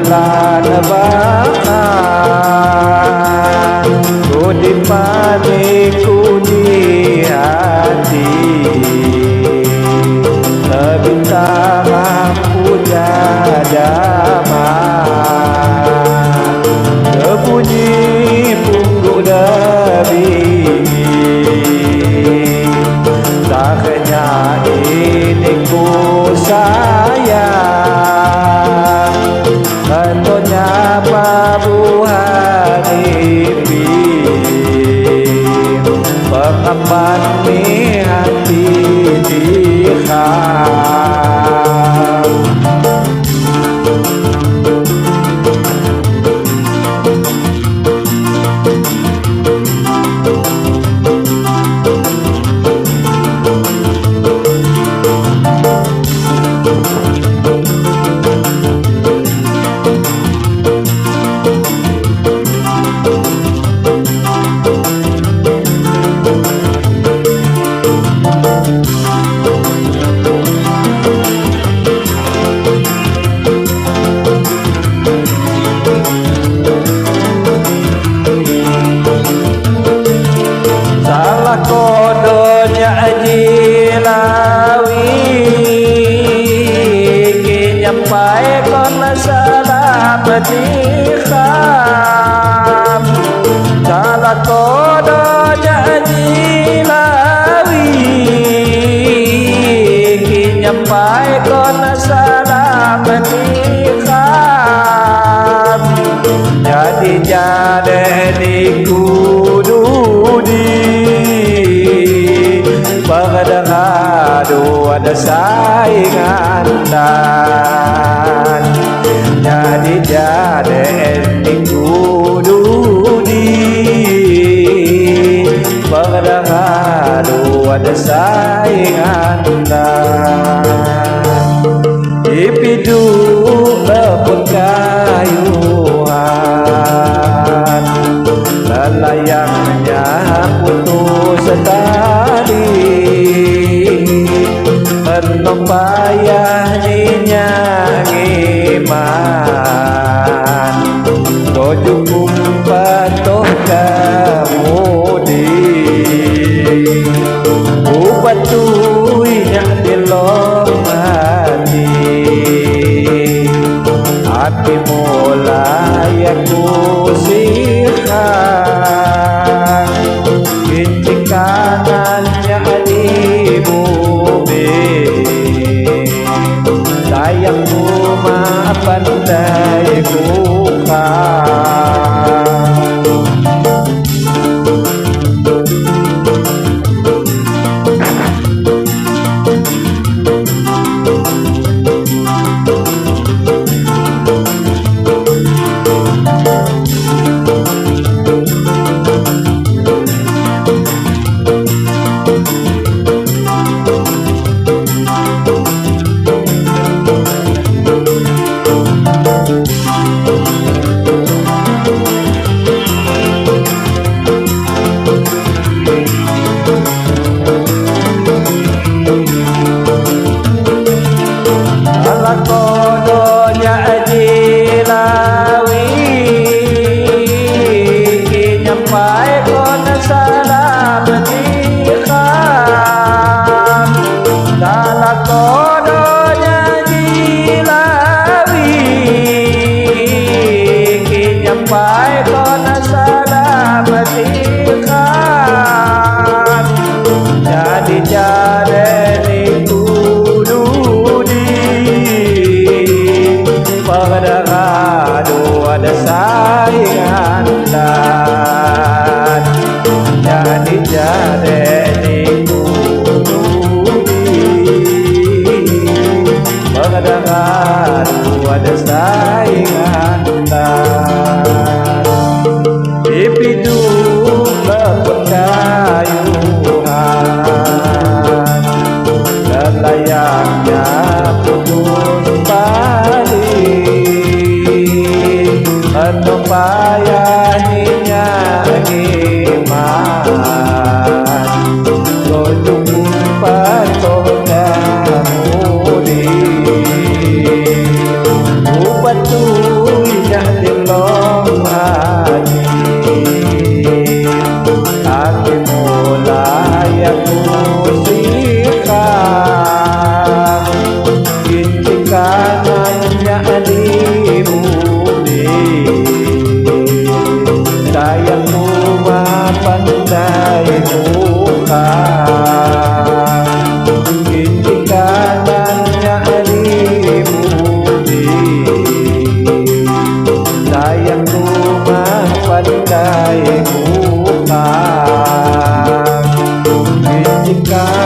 lan bahan kudi maniku di hati lebih tak mampu jadaman kebunyi pungguk dari saknya ini ku sayang tentunya pabuhan ipi pengaman mi hati dikam kodonya ajilawi kinyampai kona salah betikam salah kodonya ajilawi kinyampai kona salah betikam jadi di kududi Pagdahado ada saingan dan jadi minggu dudi Pagdahado ada saingan dan ipidu lepun kayuhan lalayangnya putus tali penuh payahnya ngiman jukung patoh kemudi upatuinya di lom hati mulai aku sihat kincing kanannya di bumi sayangku mah pandai bukan kodonya ajilawi kinyampai kona salah betikam salah kodonya ajilawi kinyampai kona salah betikam jadi Pagdahado ada saingan dan jadi kududi Pagdahado ada saingan dan ipidu lepun kayuhan lalayangnya putus tali penuh payahnya iman jukung patoh kemudi upatuh yang rumah pandai bukan. Bisikan